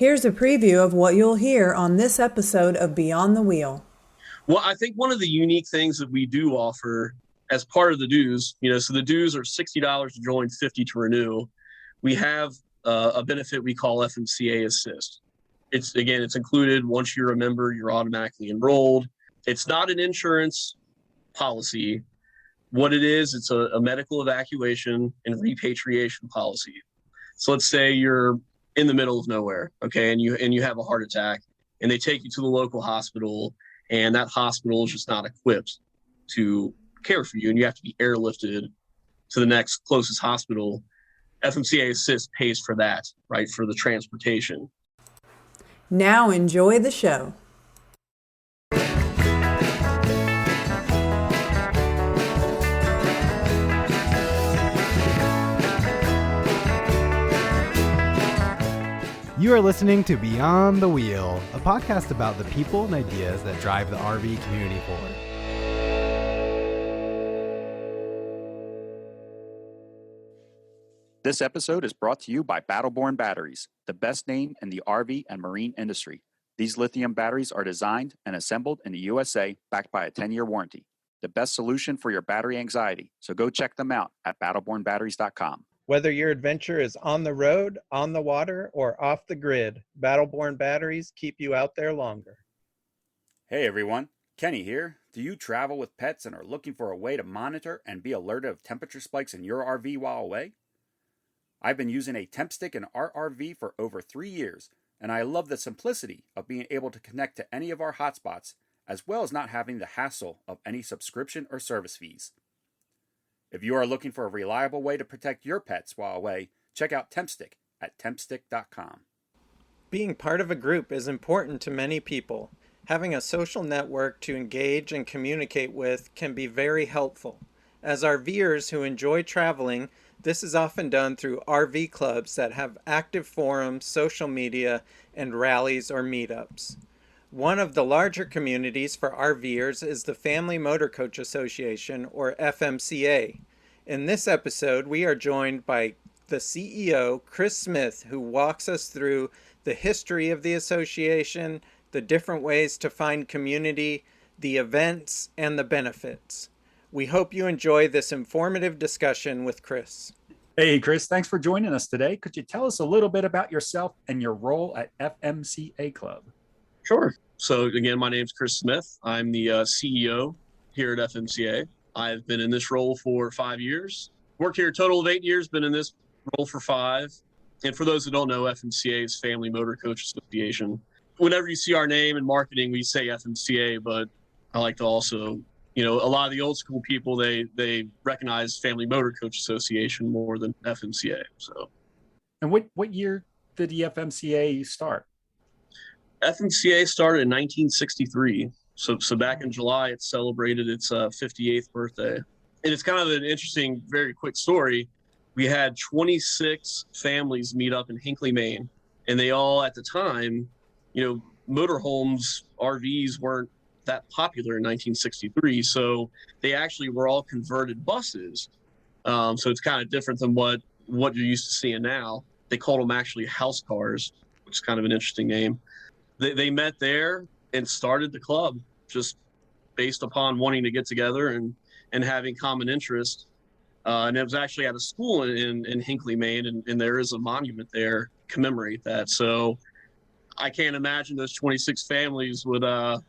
Here's a preview of what you'll hear on this episode of Beyond the Wheel. Well, I think one of the unique things that we do offer as part of the dues, so the dues are $60 to join, $50 to renew. We have a benefit we call FMCA Assist. It's included. Once you're a member, you're automatically enrolled. It's not an insurance policy. What it is, it's a medical evacuation and repatriation policy. So let's say you're in the middle of nowhere, okay, and you have a heart attack, and they take you to the local hospital, and that hospital is just not equipped to care for you, and you have to be airlifted to the next closest hospital. FMCA Assist pays for that, right, for the transportation. Now enjoy the show. You are listening to Beyond the Wheel, a podcast about the people and ideas that drive the RV community forward. This episode is brought to you by Battleborn Batteries, the best name in the RV and marine industry. These lithium batteries are designed and assembled in the USA, backed by a 10-year warranty. The best solution for your battery anxiety, so go check them out at battlebornbatteries.com. Whether your adventure is on the road, on the water, or off the grid, Battleborn batteries keep you out there longer. Hey everyone, Kenny here. Do you travel with pets and are looking for a way to monitor and be alerted of temperature spikes in your RV while away? I've been using a temp stick in our RV for over 3 years, and I love the simplicity of being able to connect to any of our hotspots, as well as not having the hassle of any subscription or service fees. If you are looking for a reliable way to protect your pets while away, check out TempStick at tempstick.com. Being part of a group is important to many people. Having a social network to engage and communicate with can be very helpful. As RVers who enjoy traveling, this is often done through RV clubs that have active forums, social media, and rallies or meetups. One of the larger communities for RVers is the Family Motor Coach Association, or FMCA. In this episode, we are joined by the CEO, Chris Smith, who walks us through the history of the association, the different ways to find community, the events, and the benefits. We hope you enjoy this informative discussion with Chris. Hey Chris, thanks for joining us today. Could you tell us a little bit about yourself and your role at FMCA Club? Sure. So again, my name's Chris Smith. I'm the CEO here at FMCA. I've been in this role for 5 years. Worked here a total of 8 years, been in this role for 5. And for those who don't know, FMCA is Family Motor Coach Association. Whenever you see our name in marketing, we say FMCA, but I like to also, a lot of the old school people, they recognize Family Motor Coach Association more than FMCA. So, and what year did the FMCA start? FMCA started in 1963. So back in July, it celebrated its 58th birthday. And it's kind of an interesting, very quick story. We had 26 families meet up in Hinckley, Maine. And they all, at the time, motorhomes, RVs weren't that popular in 1963. So they actually were all converted buses. So it's kind of different than what you're used to seeing now. They called them actually house cars, which is kind of an interesting name. They met there and started the club just based upon wanting to get together and having common interest. And it was actually at a school in Hinckley, Maine, and there is a monument there to commemorate that. So I can't imagine those 26 families would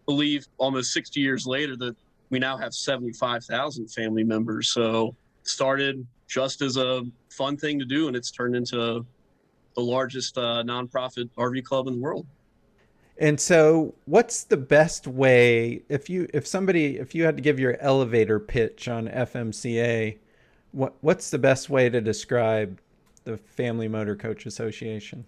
believe almost 60 years later that we now have 75,000 family members. So it started just as a fun thing to do, and it's turned into the largest nonprofit RV club in the world. And so what's the best way, if you had to give your elevator pitch on FMCA, what's the best way to describe the Family Motor Coach Association?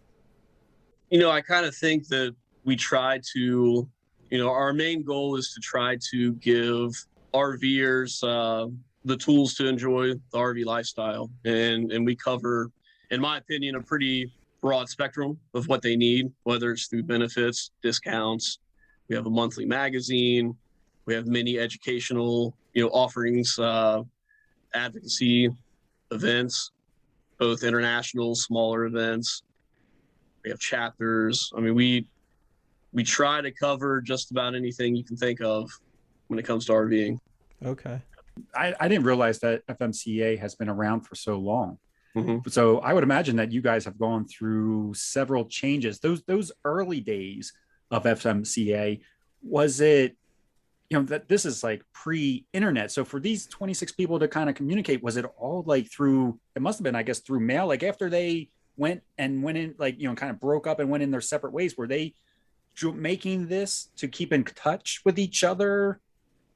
I kind of think that we try to, our main goal is to try to give RVers the tools to enjoy the RV lifestyle. And we cover, in my opinion, a pretty broad spectrum of what they need, whether it's through benefits, discounts. We have a monthly magazine. We have many educational, offerings, advocacy events, both international, smaller events. We have chapters. I mean, we try to cover just about anything you can think of when it comes to RVing. Okay. I didn't realize that FMCA has been around for so long. Mm-hmm. So I would imagine that you guys have gone through several changes. Those early days of FMCA, was it, that this is like pre-internet. So for these 26 people to kind of communicate, was it all like through, it must have been, I guess, through mail, like after they went in, like, kind of broke up and went in their separate ways, were they making this to keep in touch with each other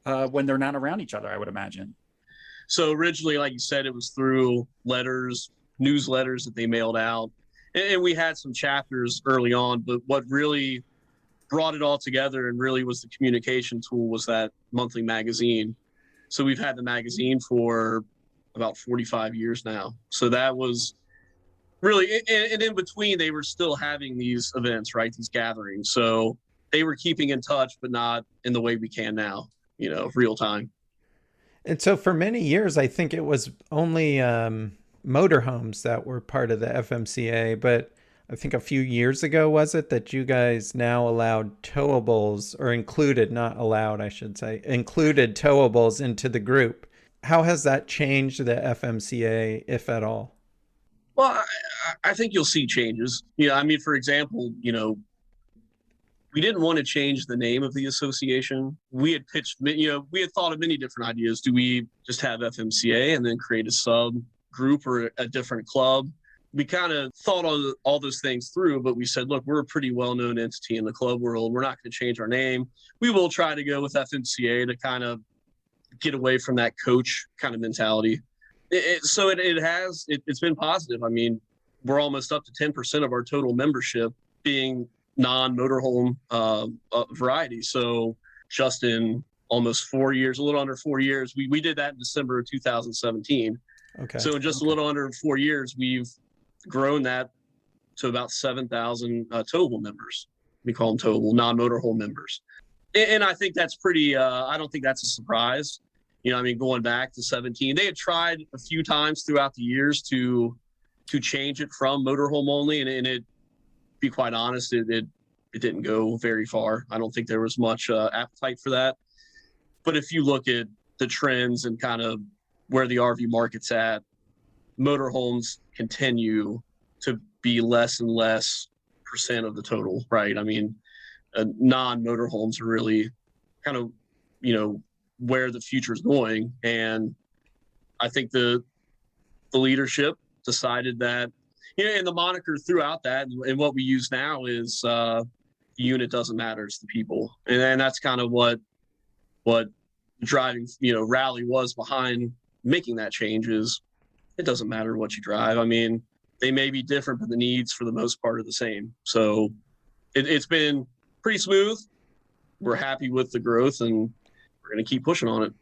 when they're not around each other, I would imagine? So originally, like you said, it was through letters, newsletters that they mailed out. And we had some chapters early on, but what really brought it all together and really was the communication tool was that monthly magazine. So we've had the magazine for about 45 years now. So that was really, and in between, they were still having these events, right? These gatherings. So they were keeping in touch, but not in the way we can now, real time. And so for many years, I think it was only motorhomes that were part of the FMCA, but I think a few years ago, was it, that you guys now allowed towables, or included, not allowed, I should say, included towables into the group. How has that changed the FMCA, if at all? Well, I think you'll see changes. I mean, for example, we didn't want to change the name of the association. We had pitched, we had thought of many different ideas. Do we just have FMCA and then create a sub group or a different club? We kind of thought all those things through, but we said, look, we're a pretty well-known entity in the club world. We're not going to change our name. We will try to go with FMCA to kind of get away from that coach kind of mentality. It's been positive. I mean, we're almost up to 10% of our total membership being non-motorhome variety. So just in almost 4 years, a little under 4 years, we did that in December of 2017. Okay. So in just a little under 4 years, we've grown that to about 7,000 towable members. We call them towable, non-motorhome members. And I think that's pretty, I don't think that's a surprise. Going back to 17, they had tried a few times throughout the years to change it from motorhome only. And it, be quite honest, it didn't go very far. I don't think there was much appetite for that. But if you look at the trends and kind of where the RV market's at, motorhomes continue to be less and less percent of the total, right? I mean, non-motorhomes are really kind of, where the future is going. And I think the leadership decided that, and the moniker throughout that, and what we use now is the unit doesn't matter, it's the people. And that's kind of what driving, rally was behind making that change. Is it doesn't matter what you drive. I mean, they may be different, but the needs for the most part are the same. So it's been pretty smooth. We're happy with the growth, and we're going to keep pushing on it.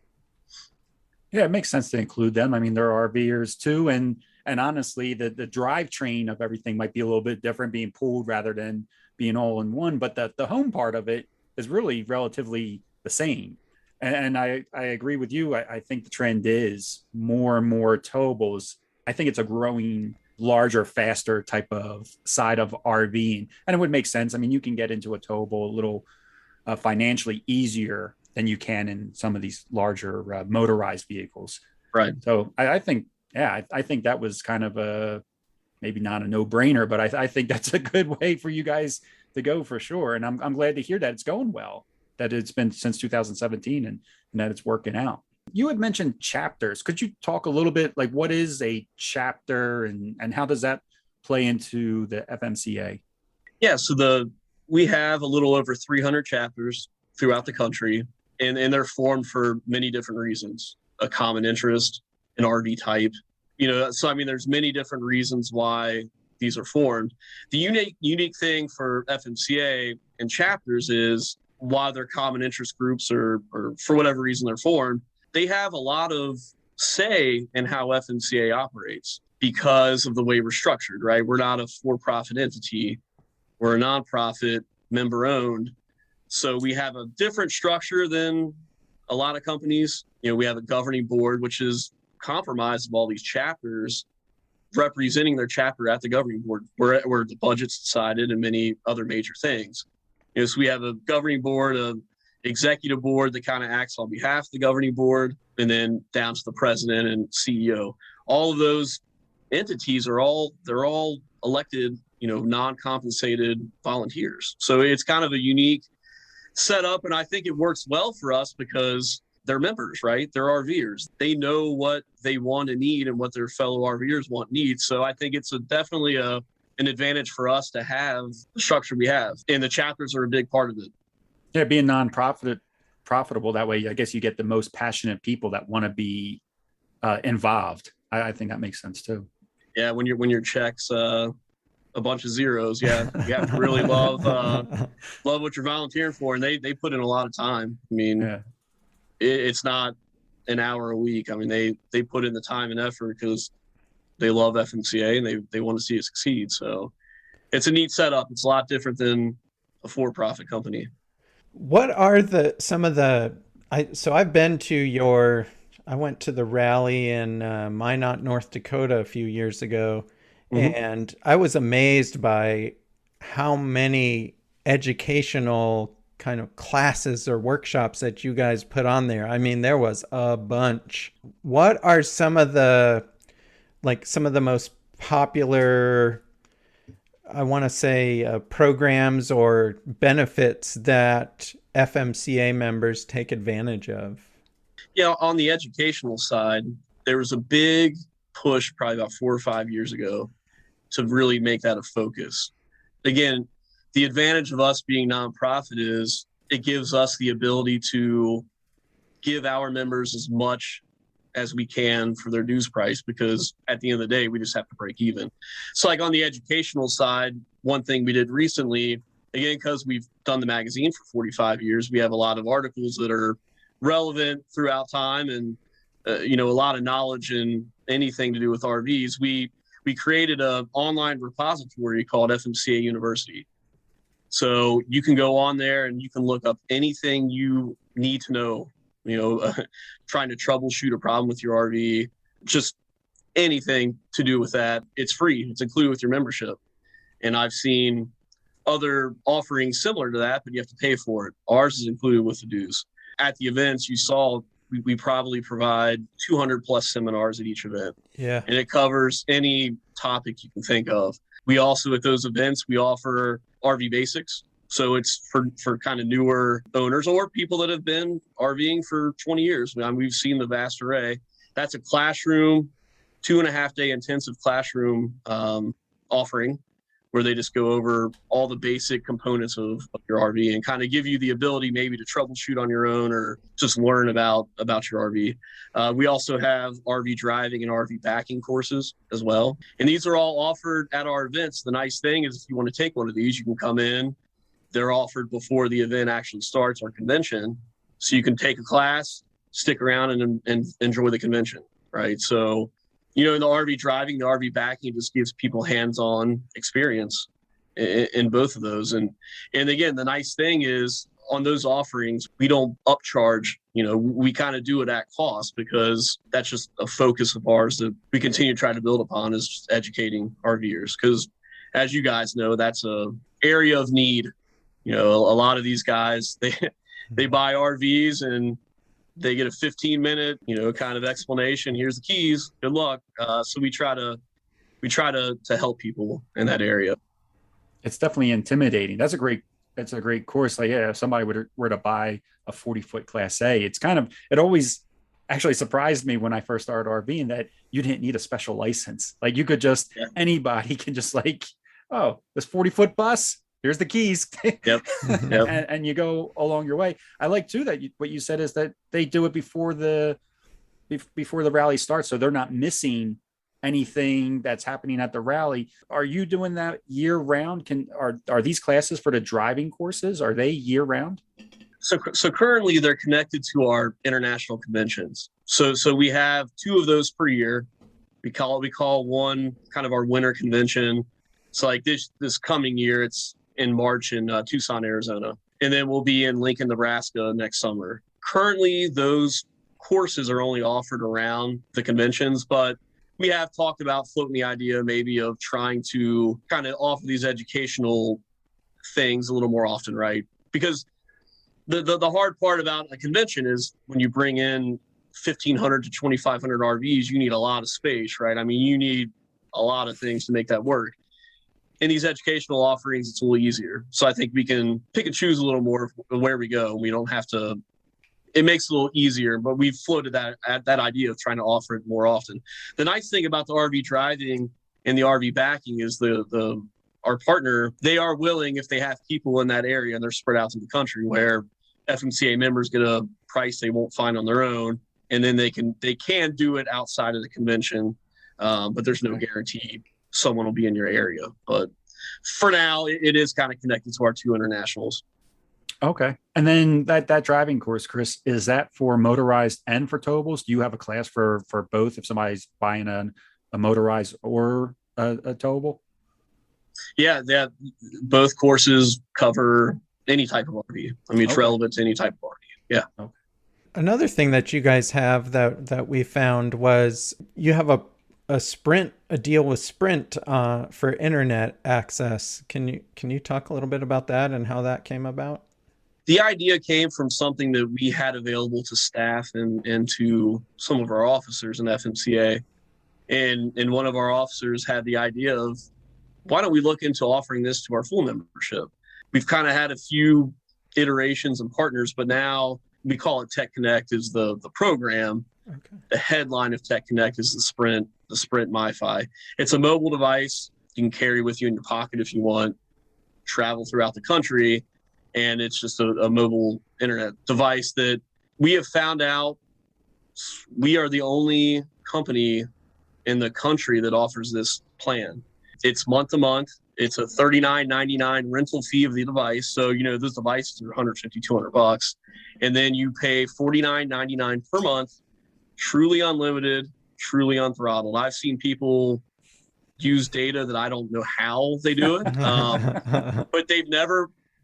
Yeah, it makes sense to include them. I mean, they're RVers too. And honestly, the drivetrain of everything might be a little bit different, being pulled rather than being all in one. But the home part of it is really relatively the same. And I agree with you. I think the trend is more and more towables. I think it's a growing, larger, faster type of side of RVing. And it would make sense. I mean, you can get into a towable a little financially easier than you can in some of these larger motorized vehicles. Right. So I think that was kind of maybe not a no-brainer, but I think that's a good way for you guys to go for sure. And I'm glad to hear that it's going well, that it's been since 2017 and that it's working out. You had mentioned chapters. Could you talk a little bit, like, what is a chapter and how does that play into the FMCA? Yeah, so we have a little over 300 chapters throughout the country, and they're formed for many different reasons. A common interest, an RV type, so I mean, there's many different reasons why these are formed. The unique thing for FMCA and chapters is, while they're common interest groups or for whatever reason they're formed, they have a lot of say in how FMCA operates because of the way we're structured, right? We're not a for-profit entity. We're a nonprofit, member-owned. So we have a different structure than a lot of companies. We have a governing board, which is comprised of all these chapters, representing their chapter at the governing board where the budget's decided and many other major things. So we have a governing board, a executive board that kind of acts on behalf of the governing board, and then down to the president and CEO. All of those entities they're all elected, non-compensated volunteers. So it's kind of a unique setup, and I think it works well for us because they're members, right? They're RVers. They know what they want and need and what their fellow RVers want and need. So I think it's definitely an advantage for us to have the structure we have, and the chapters are a big part of it. Yeah, being profitable that way, I guess you get the most passionate people that want to be involved. I think that makes sense too. Yeah, when your checks a bunch of zeros, you have to really love what you're volunteering for, and they put in a lot of time. I mean, it's not an hour a week. I mean, they put in the time and effort because they love FMCA and they want to see it succeed. So it's a neat setup. It's a lot different than a for-profit company. What are I've been to I went to the rally in Minot, North Dakota a few years ago, and I was amazed by how many educational kind of classes or workshops that you guys put on there. I mean, there was a bunch. What are some of the most popular, I want to say, programs or benefits that FMCA members take advantage of? Yeah, on the educational side, there was a big push probably about 4 or 5 years ago to really make that a focus. Again, the advantage of us being nonprofit is it gives us the ability to give our members as much as we can for their dues price, because at the end of the day, we just have to break even. So like on the educational side, one thing we did recently, again, because we've done the magazine for 45 years, we have a lot of articles that are relevant throughout time and, a lot of knowledge in anything to do with RVs. We created an online repository called FMCA University. So you can go on there and you can look up anything you need to know, trying to troubleshoot a problem with your RV, just anything to do with that. It's free. It's included with your membership. And I've seen other offerings similar to that, but you have to pay for it. Ours is included with the dues. At the events you saw, we probably provide 200 plus seminars at each event. Yeah. And it covers any topic you can think of. We also, at those events, we offer RV basics. So it's for kind of newer owners or people that have been RVing for 20 years. I mean, we've seen the vast array. That's a classroom, 2.5-day intensive classroom offering where they just go over all the basic components of your RV and kind of give you the ability maybe to troubleshoot on your own or just learn about your RV. We also have RV driving and RV backing courses as well. And these are all offered at our events. The nice thing is if you want to take one of these, you can come in. They're offered before the event actually starts, our convention. So you can take a class, stick around and enjoy the convention, right? So, in the RV driving, the RV backing just gives people hands-on experience in both of those. And again, the nice thing is on those offerings, we don't upcharge. We kind of do it at cost because that's just a focus of ours that we continue to try to build upon, is just educating RVers. Because as you guys know, that's a area of need. A lot of these guys, they buy RVs and they get a 15-minute, kind of explanation. Here's the keys. Good luck. So we try to help people in that area. It's definitely intimidating. That's a great course. Like, if somebody were to buy a 40-foot Class A, it always actually surprised me when I first started RVing that you didn't need a special license. Like you could just, anybody can just this 40-foot bus, here's the keys. Yep. and you go along your way. I like too that what you said is that they do it before the rally starts, so they're not missing anything that's happening at the rally. Are you doing that year round? Are these classes for the driving courses? Are they year round? So currently they're connected to our international conventions. So we have 2 of those per year. We call one kind of our winter convention. So like this coming year, it's in March in Tucson, Arizona. And then we'll be in Lincoln, Nebraska next summer. Currently, those courses are only offered around the conventions, but we have talked about floating the idea maybe of trying to kind of offer these educational things a little more often, right? Because the hard part about a convention is when you bring in 1,500 to 2,500 RVs, you need a lot of space, right? I mean, you need a lot of things to make that work. In these educational offerings, it's a little easier. So I think we can pick and choose a little more where we go. We don't have to. It makes it a little easier, but we've floated that idea of trying to offer it more often. The nice thing about the RV driving and the RV backing is our partner, they are willing, if they have people in that area and they're spread out through the country, where FMCA members get a price they won't find on their own, and then they can do it outside of the convention, but there's no guarantee someone will be in your area. But for now, it is kind of connected to our two internationals. Okay. And then that driving course, Chris, is that for motorized and for towables? Do you have a class for both if somebody's buying a motorized or a towable? Yeah, both courses cover any type of RV. I mean, it's relevant to any type of RV. Yeah. Okay. Another thing that you guys have that we found was you have a deal with Sprint for internet access. Can you talk a little bit about that and how that came about? The idea came from something that we had available to staff and to some of our officers in FMCA. And one of our officers had the idea of, why don't we look into offering this to our full membership? We've kind of had a few iterations and partners, but now we call it Tech Connect is the program. Okay. The headline of Tech Connect is the Sprint MiFi. It's a mobile device you can carry with you in your pocket if you want, travel throughout the country. And it's just a mobile internet device that we have found out we are the only company in the country that offers this plan. It's month to month. It's a $39.99 rental fee of the device. So, those devices are $150, $200. And then you pay $49.99 per month, truly unlimited, truly unthrottled. I've seen people use data that I don't know how they do it, but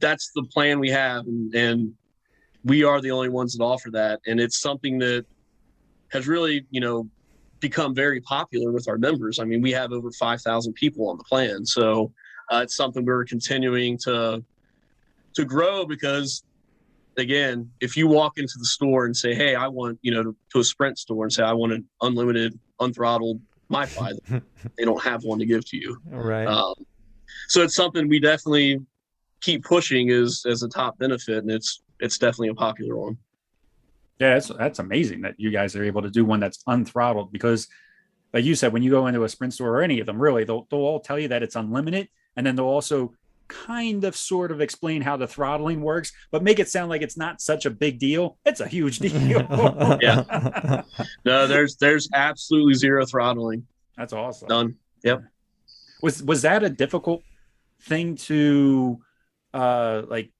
that's the plan we have. And we are the only ones that offer that. And it's something that has really, become very popular with our members. I mean, we have over 5,000 people on the plan. So it's something we're continuing to grow because, again, if you walk into the store and say, hey, I want, to a Sprint store and say, I want an unlimited, unthrottled MiFi, they don't have one to give to you. Right. So it's something we definitely keep pushing as a top benefit. And it's definitely a popular one. Yeah, that's amazing that you guys are able to do one that's unthrottled because, like you said, when you go into a Sprint store or any of them, really, they'll all tell you that it's unlimited. And then they'll also kind of sort of explain how the throttling works, but make it sound like it's not such a big deal. It's a huge deal. Yeah. No, there's absolutely zero throttling. That's awesome. Done. Yep. Was that a difficult thing to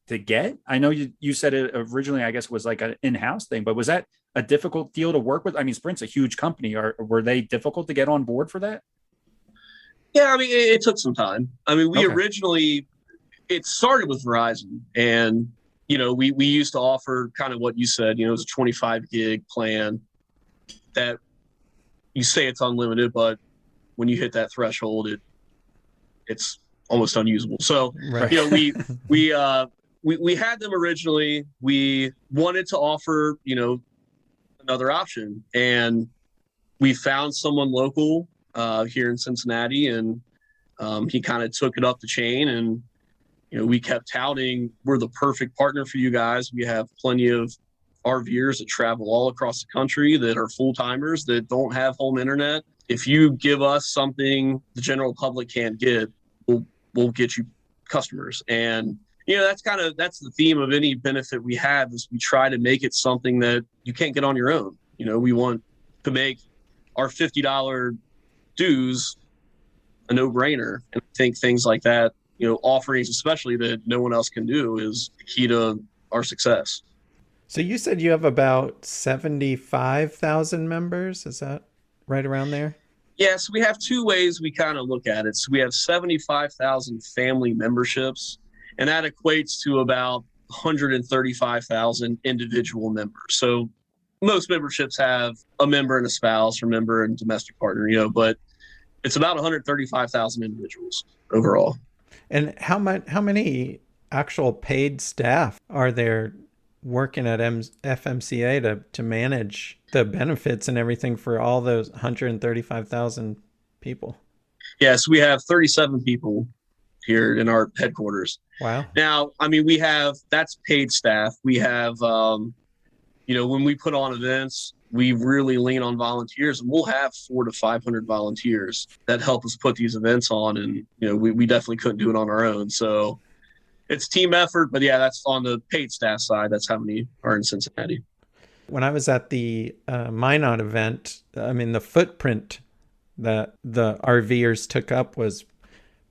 to get? I know you said it originally, I guess, was like an in-house thing, but was that a difficult deal to work with? I mean, Sprint's a huge company. Were they difficult to get on board for that? Yeah, I mean, it took some time. I mean, originally, it started with Verizon, and, we used to offer kind of what you said, it was a 25 gig plan that you say it's unlimited, but when you hit that threshold, it's almost unusable. So, right. We had them originally. We wanted to offer, another option, and we found someone local here in Cincinnati, and he kind of took it up the chain, and we kept touting, we're the perfect partner for you guys. We have plenty of RVers that travel all across the country that are full-timers that don't have home internet. If you give us something the general public can't get, we'll get you customers. And that's the theme of any benefit we have, is we try to make it something that you can't get on your own. We want to make our $50 dues a no-brainer. And I think things like that, offerings especially that no one else can do, is the key to our success. So you said you have about 75,000 members. Is that right around there? Yes, we have two ways we kind of look at it. So we have 75,000 family memberships, and that equates to about 135,000 individual members. So Most memberships have a member and a spouse, or member and domestic partner, but it's about 135,000 individuals overall. And how many actual paid staff are there working at FMCA to manage the benefits and everything for all those 135,000 people? Yes, we have 37 people here in our headquarters. Wow. Now, I mean, that's paid staff. We have, when we put on events, we really lean on volunteers, and we'll have 400 to 500 volunteers that help us put these events on. And, we definitely couldn't do it on our own. So it's team effort, but yeah, that's on the paid staff side. That's how many are in Cincinnati. When I was at the Minot event, I mean, the footprint that the RVers took up was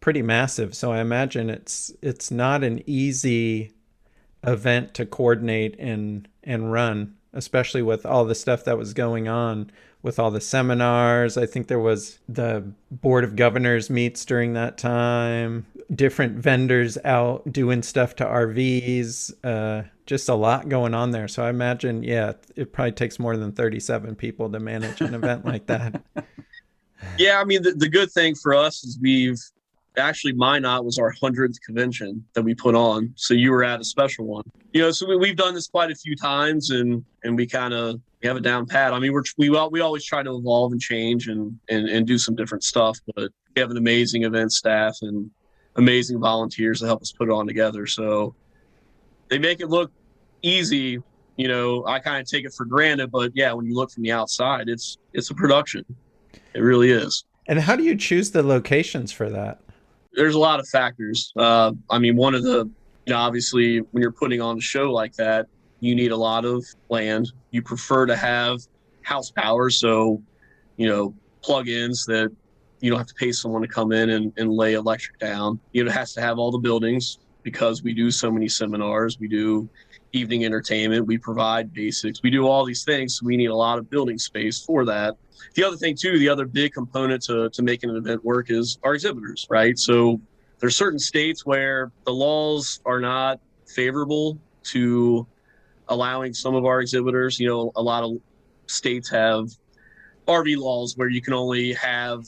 pretty massive. So I imagine it's not an easy event to coordinate and run, especially with all the stuff that was going on with all the seminars. I think there was the Board of Governors meets during that time, different vendors out doing stuff to RVs, just a lot going on there. So I imagine, it probably takes more than 37 people to manage an event like that. Yeah, I mean, the good thing for us is Minot was our 100th convention that we put on. So you were at a special one. So we've done this quite a few times, and we have it down pat. I mean, we always try to evolve and change and do some different stuff, but we have an amazing event staff and amazing volunteers to help us put it on together. So they make it look easy. I kind of take it for granted, but yeah, when you look from the outside, it's a production. It really is. And how do you choose the locations for that? There's a lot of factors. I mean, one of the, obviously, when you're putting on a show like that, you need a lot of land. You prefer to have house power, so, plug-ins that you don't have to pay someone to come in and lay electric down. It has to have all the buildings, because we do so many seminars. We do evening entertainment. We provide basics. We do all these things. So we need a lot of building space for that. The other thing, too, the other big component to making an event work is our exhibitors, right? So there's certain states where the laws are not favorable to allowing some of our exhibitors. A lot of states have RV laws where you can only have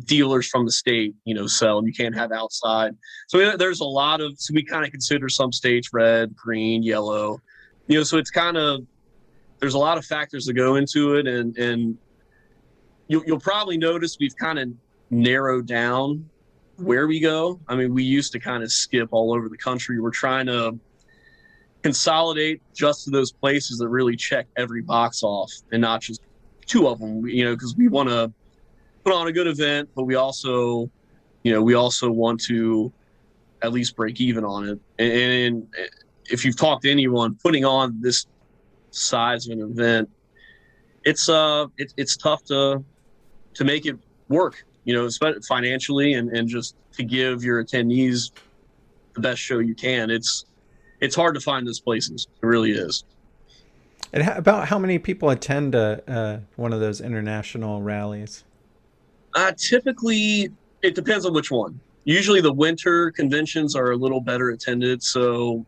dealers from the state, sell, and you can't have outside. So there's so we kind of consider some states red, green, yellow, so it's there's a lot of factors that go into it, and you'll probably notice we've kind of narrowed down where we go. I mean, we used to kind of skip all over the country. We're trying to consolidate just to those places that really check every box off, and not just two of them, because we want to put on a good event, but we also want to at least break even on it. And if you've talked to anyone, putting on this size of an event, it's tough to make it work, financially, and just to give your attendees the best show you can. It's hard to find those places. It really is. And about how many people attend one of those international rallies? Typically, it depends on which one. Usually the winter conventions are a little better attended. So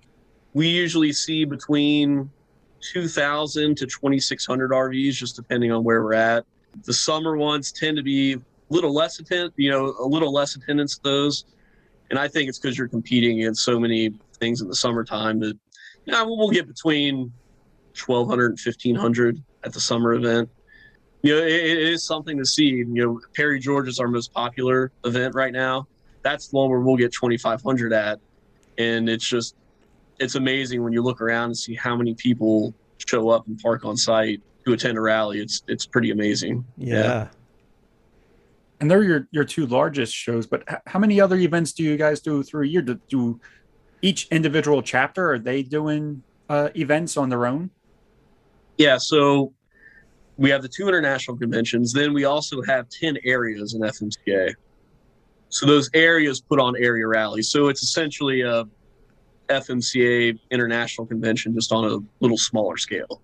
we usually see between 2,000 to 2,600 RVs, just depending on where we're at. The summer ones tend to be a little less attendance to those. And I think it's because you're competing against so many things in the summertime that, we'll get between 1,200 and 1,500 at the summer event. It is something to see. Perry George is our most popular event right now. That's the one where we'll get 2,500 at. And it's amazing when you look around and see how many people show up and park on site to attend a rally. It's pretty amazing. Yeah. And they're your two largest shows, but how many other events do you guys do through a year? Do each individual chapter, are they doing events on their own? Yeah, so we have the 2 international conventions. Then we also have 10 areas in FMCA. So those areas put on area rallies. So it's essentially a FMCA international convention, just on a little smaller scale.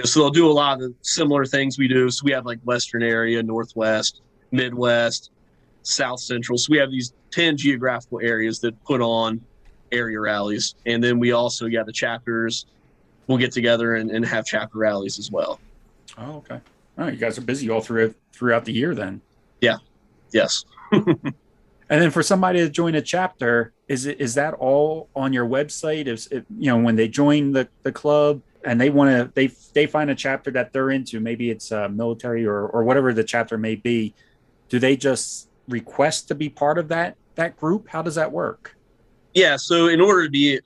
So they'll do a lot of the similar things we do. So we have like Western area, Northwest, Midwest, South Central. So we have these 10 geographical areas that put on area rallies. And then we also got the chapters we'll get together and have chapter rallies as well. Oh, okay. Oh, you guys are busy all throughout the year then. Yeah. Yes. And then for somebody to join a chapter, is that all on your website? Is it, when they join the club and they find a chapter that they're into, maybe it's military or whatever the chapter may be, do they just request to be part of that group? How does that work? Yeah. So in order to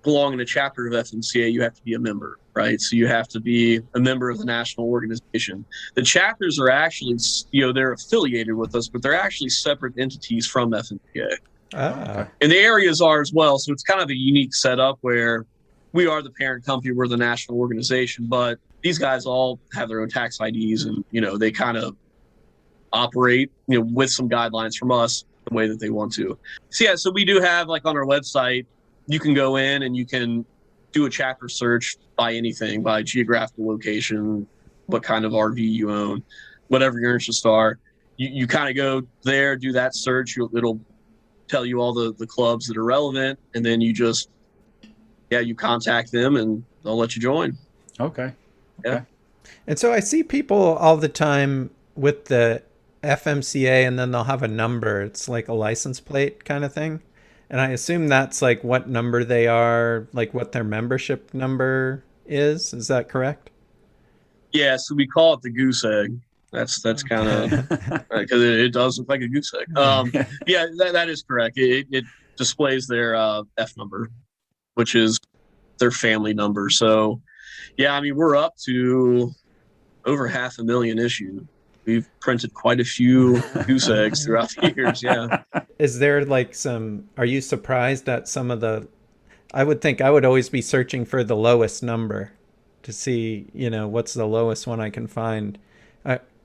belong in a chapter of FMCA, you have to be a member, right? So you have to be a member of the national organization. The chapters are actually, they're affiliated with us, but they're actually separate entities from FMCA. Ah. And the areas are as well. So it's kind of a unique setup where we are the parent company, we're the national organization, but these guys all have their own tax IDs and, they kind of operate, with some guidelines from us the way that they want to. So we do have, like, on our website, you can go in and you can do a chapter search by anything, by geographical location, what kind of RV you own, whatever your interests are. You kind of go there, do that search. It'll tell you all the clubs that are relevant, and then you just, you contact them and they'll let you join. Okay. Yeah. And so I see people all the time with the FMCA, and then they'll have a number. It's like a license plate kind of thing. And I assume that's like what number they are, like what their membership number is. Is that correct? Yeah, so we call it the goose egg. That's kind of because it does look like a goose egg. That is correct. It displays their F number, which is their family number. So, we're up to over 500,000 issued. We've printed quite a few goose eggs throughout the years. Yeah. Is there like are you surprised at some of I would think I would always be searching for the lowest number to see, what's the lowest one I can find.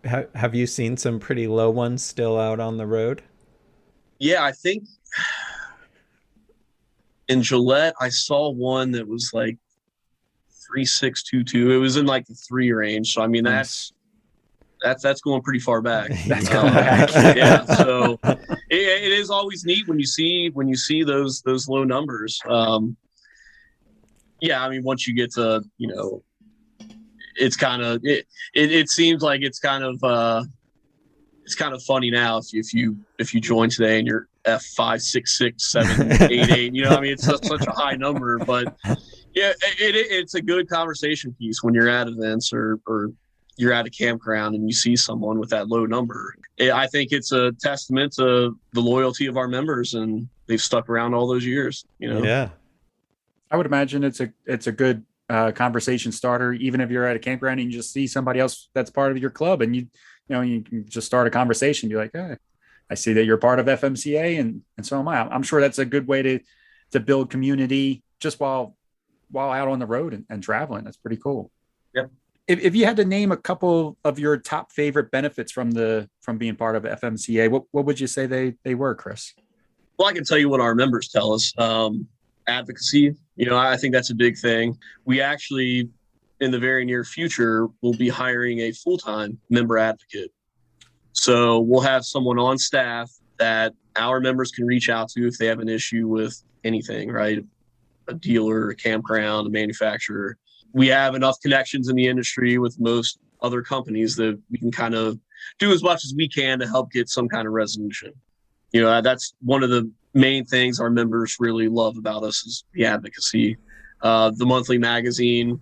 Have you seen some pretty low ones still out on the road? Yeah, I think in Gillette, I saw one that was like 3622. It was in like the 3 range. So, that's going pretty far back. That's going back. Yeah. So it is always neat when you see those low numbers. Once you get to, it's kind of, it seems like it's kind of funny now if you join today and you're F5, 6, 6, 7, 8, 8, it's such a high number, but it's a good conversation piece when you're at events or you're at a campground and you see someone with that low number. I think it's a testament to the loyalty of our members, and they've stuck around all those years. Yeah. I would imagine it's a good conversation starter, even if you're at a campground and you just see somebody else that's part of your club, and you can just start a conversation. You're like, hey, I see that you're part of FMCA, and so am I. I'm sure that's a good way to build community just while out on the road and traveling. That's pretty cool. Yep. If you had to name a couple of your top favorite benefits from being part of FMCA, what would you say they were, Chris? Well, I can tell you what our members tell us. Advocacy, I think that's a big thing. We actually, in the very near future, will be hiring a full-time member advocate. So we'll have someone on staff that our members can reach out to if they have an issue with anything, right? A dealer, a campground, a manufacturer. We have enough connections in the industry with most other companies that we can kind of do as much as we can to help get some kind of resolution. That's one of the main things our members really love about us is the advocacy. The monthly magazine,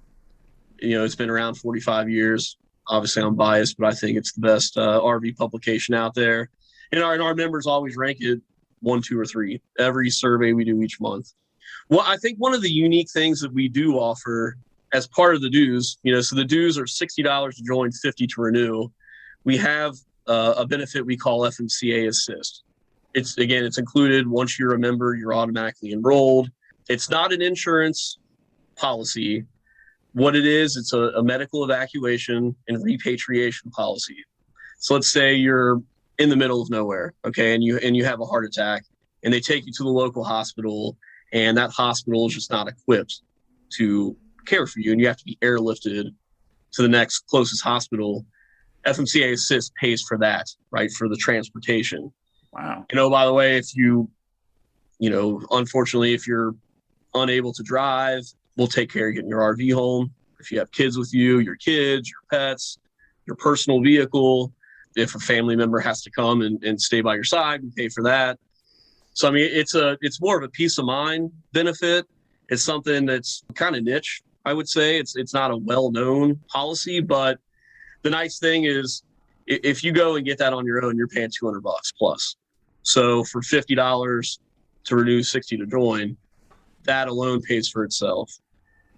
it's been around 45 years. Obviously, I'm biased, but I think it's the best RV publication out there. And our members always rank it 1, 2, or 3. Every survey we do each month. Well, I think one of the unique things that we do offer as part of the dues, so the dues are $60 to join, $50 to renew. We have a benefit we call FMCA Assist. It's included. Once you're a member, you're automatically enrolled. It's not an insurance policy. What it is, it's a medical evacuation and repatriation policy. So let's say you're in the middle of nowhere, okay, and you have a heart attack, and they take you to the local hospital, and that hospital is just not equipped to care for you, and you have to be airlifted to the next closest hospital. FMCA Assist pays for that, right, for the transportation. Wow. By the way, if unfortunately, if you're unable to drive, we'll take care of getting your RV home. If you have kids with you, your kids, your pets, your personal vehicle, if a family member has to come and stay by your side, we pay for that. So, I mean, it's more of a peace of mind benefit. It's something that's kind of niche, I would say. It's not a well-known policy, but the nice thing is if you go and get that on your own, you're paying $200 plus. So for $50 to renew, 60 to join, that alone pays for itself.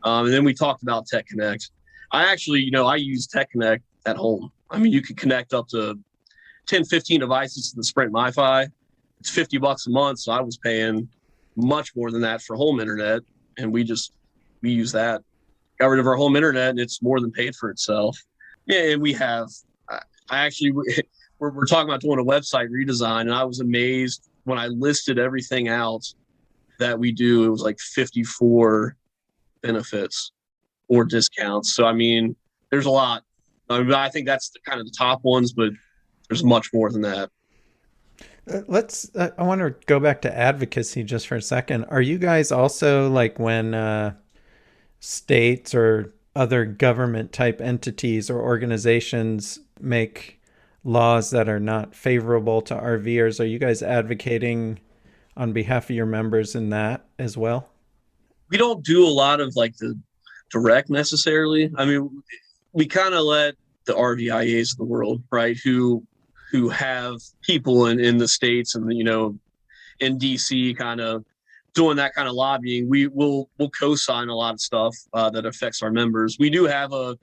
And then we talked about Tech Connect. I actually, I use Tech Connect at home. I mean, you can connect up to 10, 15 devices to the Sprint MiFi. It's $50 a month. So I was paying much more than that for home internet. And we use that. Got rid of our home internet, and it's more than paid for itself. Yeah, and we have, we're talking about doing a website redesign, and I was amazed when I listed everything out that we do. It was like 54 benefits or discounts. So, I mean, there's a lot. I think that's kind of the top ones, but there's much more than that. I want to go back to advocacy just for a second. Are you guys also like when states or other government type entities or organizations make laws that are not favorable to RVers, are you guys advocating on behalf of your members in that as well? We don't do a lot of like the direct necessarily. I mean, we kind of let the RVIAs of the world, right, who have people in the states and, in DC kind of doing that kind of lobbying. We'll co-sign a lot of stuff that affects our members. We do have a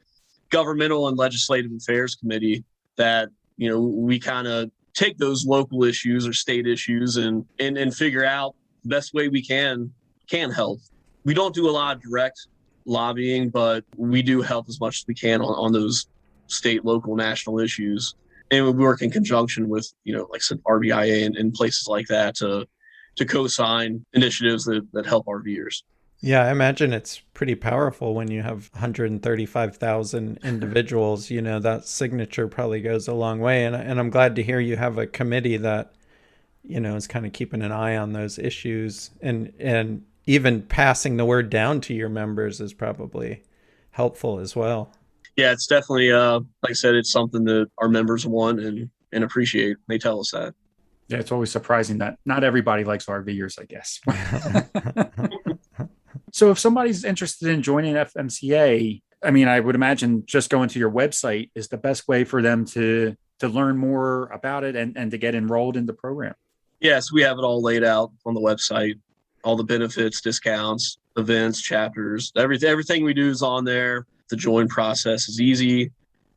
governmental and legislative affairs committee that, we kind of take those local issues or state issues and figure out the best way we can help. We don't do a lot of direct lobbying, but we do help as much as we can on those state, local, national issues. And we work in conjunction with, like I said, RVIA and places like that to co-sign initiatives that help RVers. Yeah, I imagine it's pretty powerful when you have 135,000 individuals. That signature probably goes a long way. And I'm glad to hear you have a committee that, is kind of keeping an eye on those issues. And even passing the word down to your members is probably helpful as well. Yeah, it's definitely, like I said, it's something that our members want and appreciate. They tell us that. Yeah, it's always surprising that not everybody likes RVers, I guess. So if somebody's interested in joining FMCA, I mean, I would imagine just going to your website is the best way for them to learn more about it and to get enrolled in the program. Yes, we have it all laid out on the website. All the benefits, discounts, events, chapters, everything we do is on there. The join process is easy.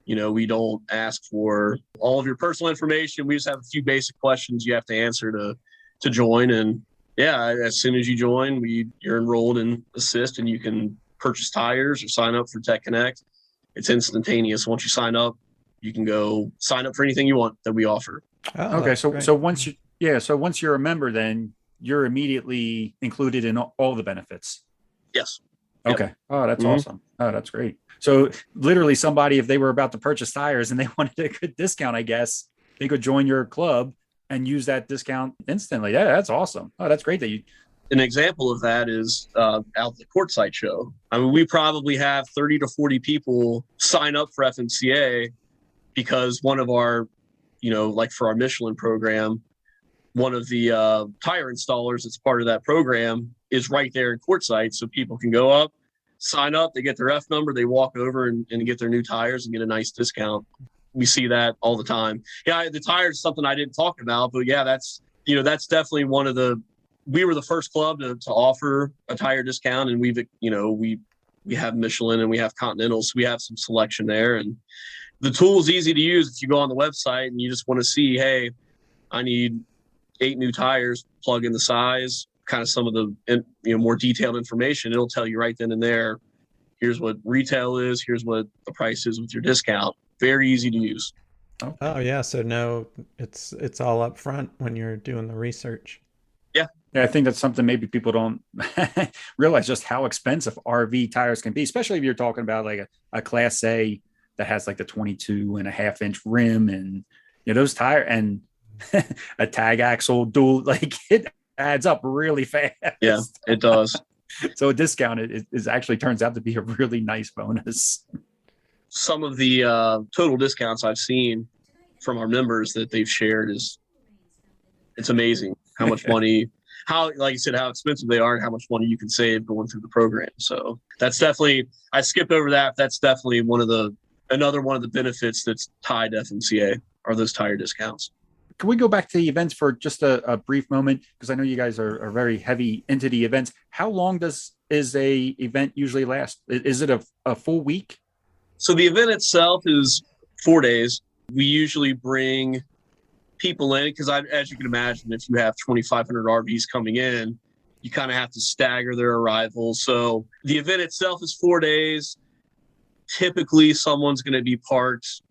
We don't ask for all of your personal information. We just have a few basic questions you have to answer to join. And yeah, as soon as you join, you're enrolled in Assist, and you can purchase tires or sign up for Tech Connect. It's instantaneous. Once you sign up, you can go sign up for anything you want that we offer. Oh, okay. So once you're a member, then you're immediately included in all the benefits. Yes. Okay. Yep. Oh, that's awesome. Oh, that's great. So literally somebody, if they were about to purchase tires and they wanted a good discount, I guess they could join your club and use that discount instantly. Yeah, that's awesome. Oh, that's great that you. An example of that is out the Courtside show. I mean, we probably have 30 to 40 people sign up for FMCA because one of our, like for our Michelin program, one of the tire installers that's part of that program is right there in Courtside. So people can go up, sign up, they get their F number, they walk over and get their new tires and get a nice discount. We see that all the time. Yeah, the tires is something I didn't talk about, but yeah, that's definitely one of we were the first club to offer a tire discount, and we have Michelin and we have Continental, so we have some selection there. And the tool is easy to use. If you go on the website and you just want to see, hey, I need 8 new tires, plug in the size, kind of some of the more detailed information. It'll tell you right then and there, here's what retail is, here's what the price is with your discount. Very easy to use. Oh yeah, so no, it's all up front when you're doing the research. Yeah, I think that's something maybe people don't realize, just how expensive RV tires can be, especially if you're talking about like a Class A that has like the 22.5-inch rim and those tire and a tag axle dual, like it adds up really fast. Yeah, it does. So a discount is actually turns out to be a really nice bonus. Some of the total discounts I've seen from our members that they've shared it's amazing how much money, like you said, how expensive they are and how much money you can save going through the program. So that's definitely, I skipped over that. That's definitely another one of the benefits that's tied to FMCA are those tire discounts. Can we go back to the events for just a brief moment? Because I know you guys are very heavy into the events. How long is a event usually last? Is it a full week? So the event itself is 4 days. We usually bring people in because, as you can imagine, if you have 2,500 RVs coming in, you kind of have to stagger their arrivals. So the event itself is 4 days. Typically, someone's going to be parked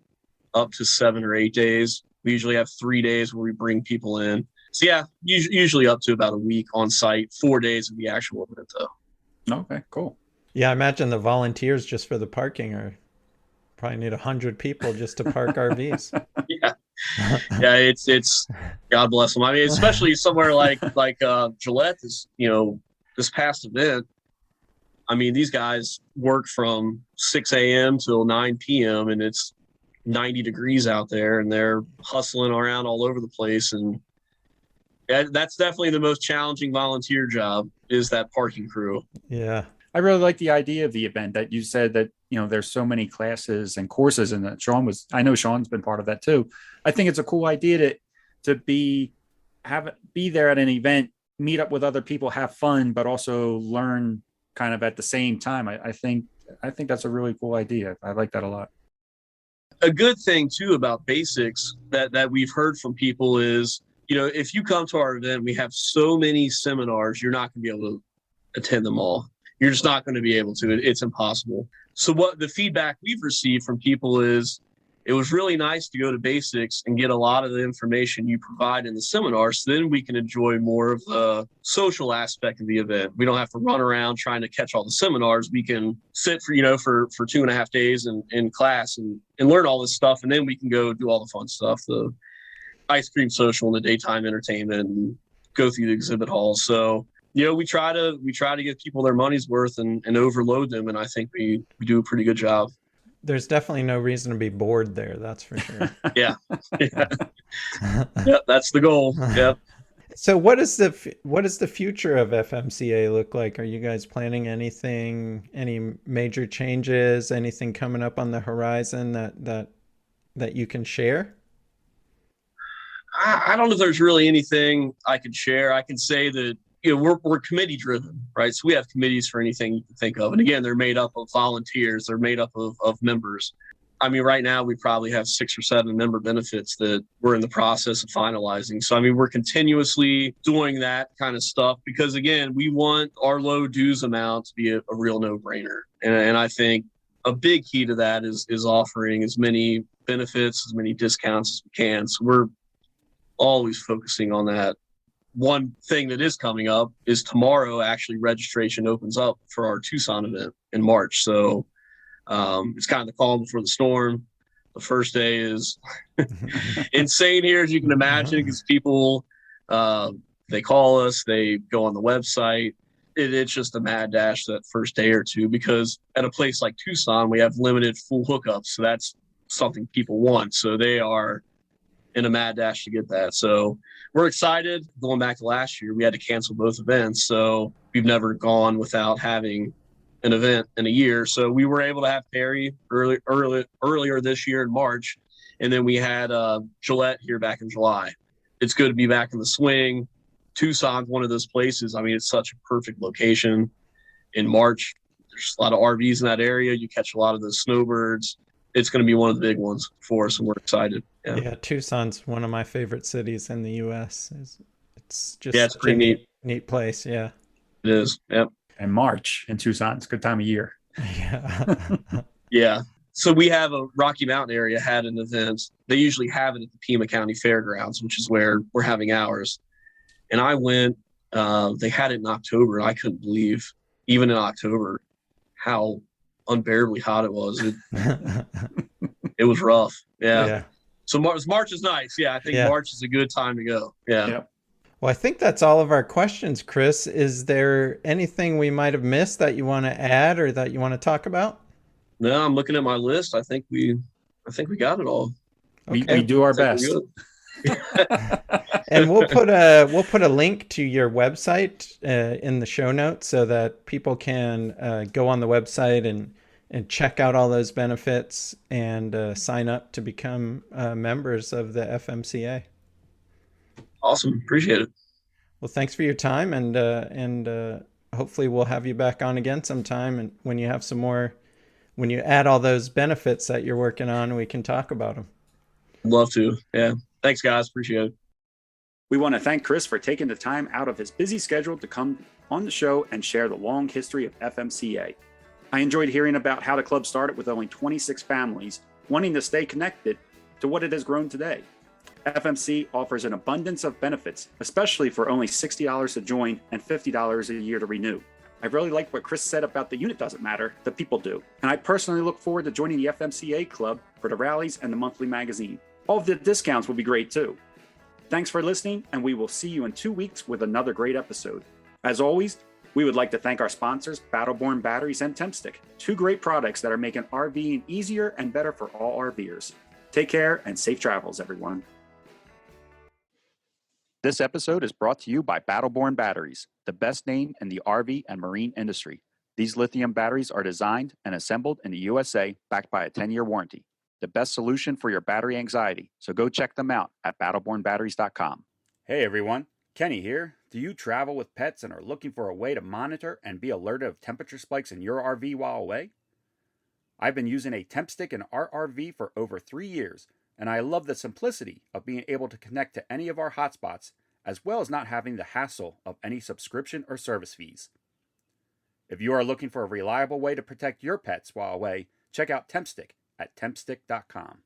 up to 7 or 8 days. We usually have 3 days where we bring people in. So yeah, usually up to about a week on site, 4 days of the actual event though. Okay, cool. Yeah, I imagine the volunteers just for the parking are probably need 100 people just to park RVs. Yeah. Yeah, it's God bless them. I mean, especially somewhere like Gillette is, this past event. I mean, these guys work from 6 a.m. till 9 p.m. and it's 90 degrees out there and they're hustling around all over the place. And that's definitely the most challenging volunteer job is that parking crew. Yeah. I really like the idea of the event that you said that, there's so many classes and courses and that I know Sean's been part of that too. I think it's a cool idea to be there at an event, meet up with other people, have fun, but also learn kind of at the same time. I think that's a really cool idea. I like that a lot. A good thing too about basics that we've heard from people is, if you come to our event, we have so many seminars, you're not going to be able to attend them all. You're just not going to be able to. It's impossible. So what the feedback we've received from people is it was really nice to go to basics and get a lot of the information you provide in the seminar. So then we can enjoy more of the social aspect of the event. We don't have to run around trying to catch all the seminars. We can sit for 2.5 days in class and learn all this stuff. And then we can go do all the fun stuff, the ice cream social and the daytime entertainment and go through the exhibit halls. So, we try to give people their money's worth and overload them. And I think we do a pretty good job. There's definitely no reason to be bored there. That's for sure. Yeah. Yep, that's the goal. Yep. So what is the future of FMCA look like? Are you guys planning any major changes, anything coming up on the horizon that you can share? I don't know if there's really anything I could share. I can say that we're committee driven, right? So we have committees for anything you can think of. And again, they're made up of volunteers. They're made up of members. I mean, right now we probably have 6 or 7 member benefits that we're in the process of finalizing. So, I mean, we're continuously doing that kind of stuff because, again, we want our low dues amount to be a real no-brainer. And I think a big key to that is offering as many benefits, as many discounts as we can. So we're always focusing on that. One thing that is coming up is tomorrow, actually, registration opens up for our Tucson event in March. So it's kind of the calm before the storm. The first day is insane here, as you can imagine, because people, they call us, they go on the website. It's just a mad dash that first day or two, because at a place like Tucson, we have limited full hookups. So that's something people want. So they are in a mad dash to get that. So we're excited. Going back to last year, we had to cancel both events. So we've never gone without having an event in a year. So we were able to have Perry earlier this year in March. And then we had Gillette here back in July. It's good to be back in the swing. Tucson's one of those places. I mean, it's such a perfect location. In March, there's a lot of RVs in that area. You catch a lot of those snowbirds. It's going to be one of the big ones for us, and we're excited. Yeah, Tucson's one of my favorite cities in the U.S. It's just it's pretty neat place. Yeah, it is. Yep. And March in Tucson, it's a good time of year. Yeah. Yeah. So we have a Rocky Mountain area had an event. They usually have it at the Pima County Fairgrounds, which is where we're having ours. And I went. They had it in October, and I couldn't believe, even in October, how unbearably hot it was. It was rough. Yeah. So March is nice. Yeah, I think March is a good time to go. Yeah. Yep. Well, I think that's all of our questions, Chris. Is there anything we might have missed that you want to add or that you want to talk about? No, I'm looking at my list. I think we got it all. We Okay. do our I think best. we're good. And we'll put a link to your website in the show notes so that people can go on the website and check out all those benefits and sign up to become members of the FMCA. Awesome. Appreciate it. Well, thanks for your time, and hopefully we'll have you back on again sometime. And when you have some more, when you add all those benefits that you're working on, we can talk about them. Love to. Yeah. Thanks, guys. Appreciate it. We want to thank Chris for taking the time out of his busy schedule to come on the show and share the long history of FMCA. I enjoyed hearing about how the club started with only 26 families wanting to stay connected to what it has grown today. FMC offers an abundance of benefits, especially for only $60 to join and $50 a year to renew. I really liked what Chris said about the unit doesn't matter, the people do. And I personally look forward to joining the FMCA club for the rallies and the monthly magazine. All of the discounts will be great too. Thanks for listening, and we will see you in 2 weeks with another great episode. As always, we would like to thank our sponsors, Battleborn Batteries and Tempstick, two great products that are making RVing easier and better for all RVers. Take care and safe travels, everyone. This episode is brought to you by Battleborn Batteries, the best name in the RV and marine industry. These lithium batteries are designed and assembled in the USA, backed by a 10-year warranty. The best solution for your battery anxiety, so go check them out at battlebornbatteries.com. Hey everyone, Kenny here. Do you travel with pets and are looking for a way to monitor and be alerted of temperature spikes in your RV while away? I've been using a Tempstick and RV for over 3 years, and I love the simplicity of being able to connect to any of our hotspots, as well as not having the hassle of any subscription or service fees. If you are looking for a reliable way to protect your pets while away, check out Tempstick at tempstick.com.